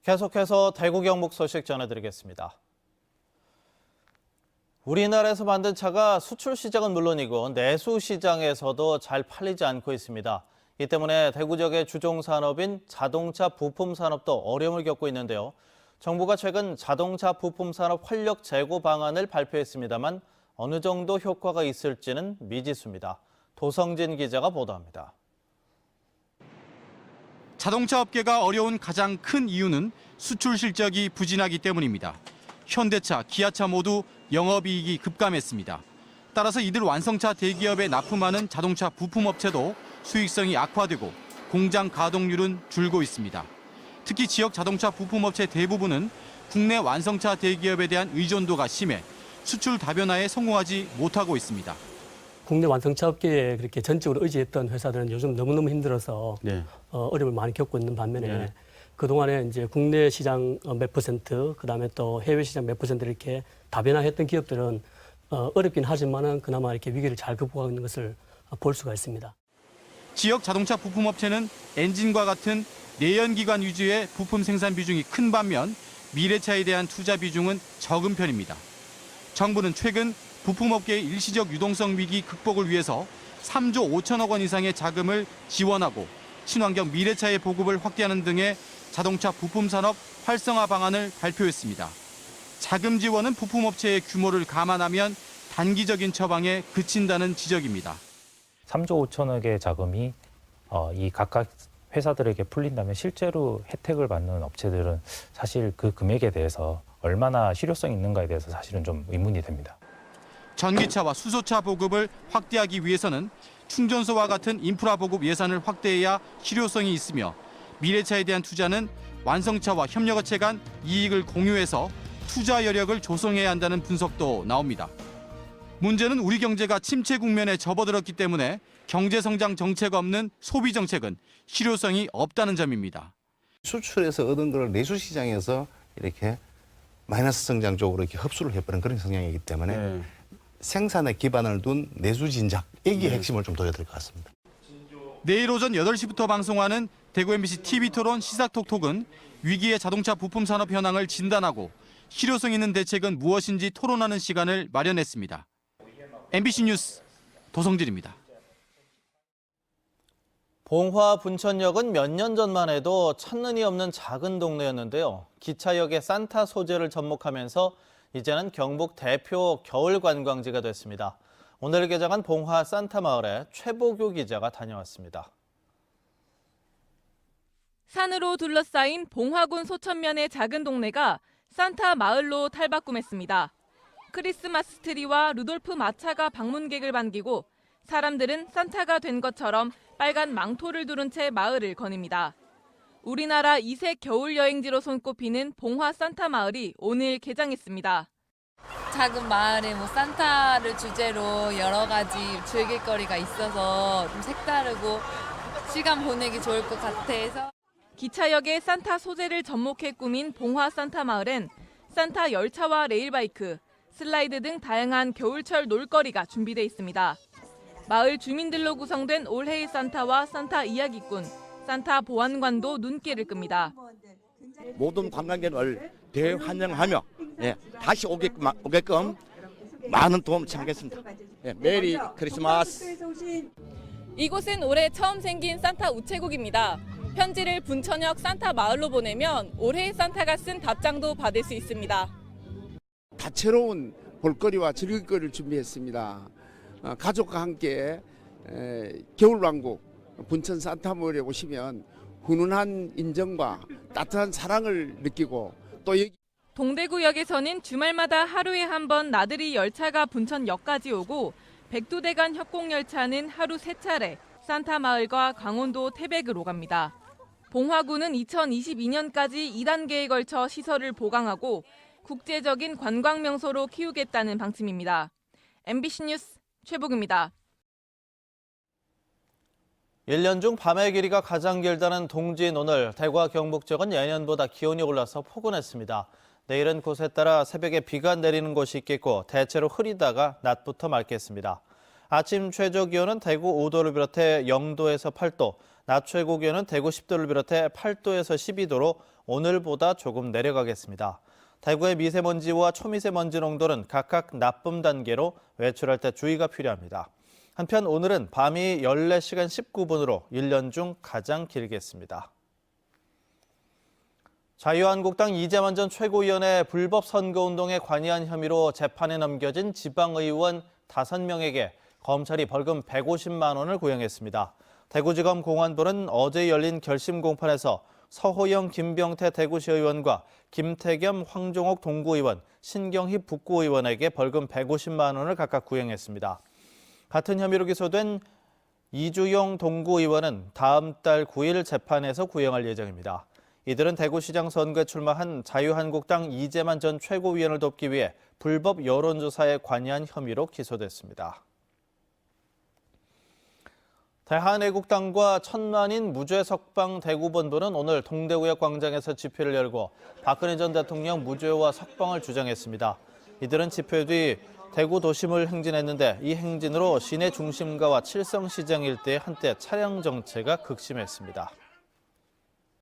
계속해서 대구 경북 소식 전해드리겠습니다. 우리나라에서 만든 차가 수출 시장은 물론이고 내수 시장에서도 잘 팔리지 않고 있습니다. 이 때문에 대구 지역의 주종 산업인 자동차 부품 산업도 어려움을 겪고 있는데요. 정부가 최근 자동차 부품 산업 활력 제고 방안을 발표했습니다만 어느 정도 효과가 있을지는 미지수입니다. 도성진 기자가 보도합니다. 자동차 업계가 어려운 가장 큰 이유는 수출 실적이 부진하기 때문입니다. 현대차, 기아차 모두 영업이익이 급감했습니다. 따라서 이들 완성차 대기업에 납품하는 자동차 부품업체도 수익성이 악화되고 공장 가동률은 줄고 있습니다. 특히 지역 자동차 부품업체 대부분은 국내 완성차 대기업에 대한 의존도가 심해 수출 다변화에 성공하지 못하고 있습니다. 국내 완성차 업계에 그렇게 전적으로 의지했던 회사들은 요즘 너무너무 힘들어서 어려움을 많이 겪고 있는 반면에 그동안에 이제 국내 시장 몇 퍼센트, 그다음에 또 해외 시장 몇 퍼센트 이렇게 다변화했던 기업들은 어렵긴 하지만은 그나마 이렇게 위기를 잘 극복하고 있는 것을 볼 수가 있습니다. 지역 자동차 부품업체는 엔진과 같은 내연기관 위주의 부품 생산 비중이 큰 반면 미래차에 대한 투자 비중은 적은 편입니다. 정부는 최근 부품업계의 일시적 유동성 위기 극복을 위해서 3조 5천억 원 이상의 자금을 지원하고 친환경 미래차의 보급을 확대하는 등의 자동차 부품 산업 활성화 방안을 발표했습니다. 자금 지원은 부품업체의 규모를 감안하면 단기적인 처방에 그친다는 지적입니다. 3조 5천억의 자금이 이 각각 회사들에게 풀린다면 실제로 혜택을 받는 업체들은 사실 그 금액에 대해서 얼마나 실효성이 있는가에 대해서 사실은 좀 의문이 됩니다. 전기차와 수소차 보급을 확대하기 위해서는 충전소와 같은 인프라 보급 예산을 확대해야 실효성이 있으며 미래차에 대한 투자는 완성차와 협력업체 간 이익을 공유해서 투자 여력을 조성해야 한다는 분석도 나옵니다. 문제는 우리 경제가 침체 국면에 접어들었기 때문에 경제성장 정책 없는 소비 정책은 실효성이 없다는 점입니다. 수출에서 얻은 걸 내수 시장에서 이렇게 마이너스 성장 쪽으로 이렇게 흡수를 해버린 그런 성향이기 때문에 생산에 기반을 둔 내수 진작, 이게 핵심을 좀 둬야 될 것 같습니다. 내일 오전 8시부터 방송하는 대구 MBC TV토론 시사톡톡은 위기의 자동차 부품 산업 현황을 진단하고 실효성 있는 대책은 무엇인지 토론하는 시간을 마련했습니다. MBC 뉴스 도성진입니다. 봉화 분천역은 몇 년 전만 해도 찾는이 없는 작은 동네였는데요. 기차역의 산타 소재를 접목하면서 이제는 경북 대표 겨울 관광지가 됐습니다. 오늘 개장한 봉화 산타 마을에 최보규 기자가 다녀왔습니다. 산으로 둘러싸인 봉화군 소천면의 작은 동네가 산타 마을로 탈바꿈했습니다. 크리스마스 트리와 루돌프 마차가 방문객을 반기고 사람들은 산타가 된 것처럼 빨간 망토를 두른 채 마을을 거닙니다. 우리나라 이색 겨울 여행지로 손꼽히는 봉화 산타 마을이 오늘 개장했습니다. 작은 마을에 산타를 주제로 여러 가지 즐길 거리가 있어서 좀 색다르고 시간 보내기 좋을 것 같아서. 기차역에 산타 소재를 접목해 꾸민 봉화 산타 마을엔 산타 열차와 레일바이크, 슬라이드 등 다양한 겨울철 놀거리가 준비돼 있습니다. 마을 주민들로 구성된 올해의 산타와 산타 이야기꾼, 산타 보안관도 눈길을 끕니다. 모든 관광객을 대환영하며 다시 오게끔 많은 도움 청하겠습니다. 메리 크리스마스. 이곳은 올해 처음 생긴 산타 우체국입니다. 편지를 분천역 산타 마을로 보내면 올해의 산타가 쓴 답장도 받을 수 있습니다. 다채로운 볼거리와 즐길거리를 준비했습니다. 가족과 함께 겨울왕국 분천 산타마을에 오시면 훈훈한 인정과 따뜻한 사랑을 느끼고 또 동대구역에서는 주말마다 하루에 한 번 나들이 열차가 분천역까지 오고 백두대간 협공열차는 하루 3차례 산타 마을과 강원도 태백으로 갑니다. 봉화구는 2022년까지 2단계에 걸쳐 시설을 보강하고 국제적인 관광 명소로 키우겠다는 방침입니다. MBC 뉴스 최복입니다. 1년 중 밤의 길이가 가장 길다는 동지인 오늘 대구와 경북 지역은 예년보다 기온이 올라서 포근했습니다. 내일은 곳에 따라 새벽에 비가 내리는 곳이 있겠고 대체로 흐리다가 낮부터 맑겠습니다. 아침 최저 기온은 대구 5도를 비롯해 영도에서 8도, 낮 최고 기온은 대구 10도를 비롯해 8도에서 12도로 오늘보다 조금 내려가겠습니다. 대구의 미세먼지와 초미세먼지 농도는 각각 나쁨 단계로 외출할 때 주의가 필요합니다. 한편 오늘은 밤이 14시간 19분으로 1년 중 가장 길겠습니다. 자유한국당 이재만 전 최고위원의 불법 선거운동에 관여한 혐의로 재판에 넘겨진 지방의원 5명에게 검찰이 벌금 150만 원을 구형했습니다. 대구지검 공안부는 어제 열린 결심 공판에서 서호영, 김병태 대구시의원과 김태겸, 황종옥 동구의원, 신경희 북구의원에게 벌금 150만 원을 각각 구형했습니다. 같은 혐의로 기소된 이주용 동구의원은 다음 달 9일 재판에서 구형할 예정입니다. 이들은 대구시장 선거에 출마한 자유한국당 이재만 전 최고위원을 돕기 위해 불법 여론조사에 관여한 혐의로 기소됐습니다. 대한애국당과 천만인 무죄 석방 대구본부는 오늘 동대구역 광장에서 집회를 열고 박근혜 전 대통령 무죄와 석방을 주장했습니다. 이들은 집회 뒤 대구 도심을 행진했는데 이 행진으로 시내 중심가와 칠성시장 일대에 한때 차량 정체가 극심했습니다.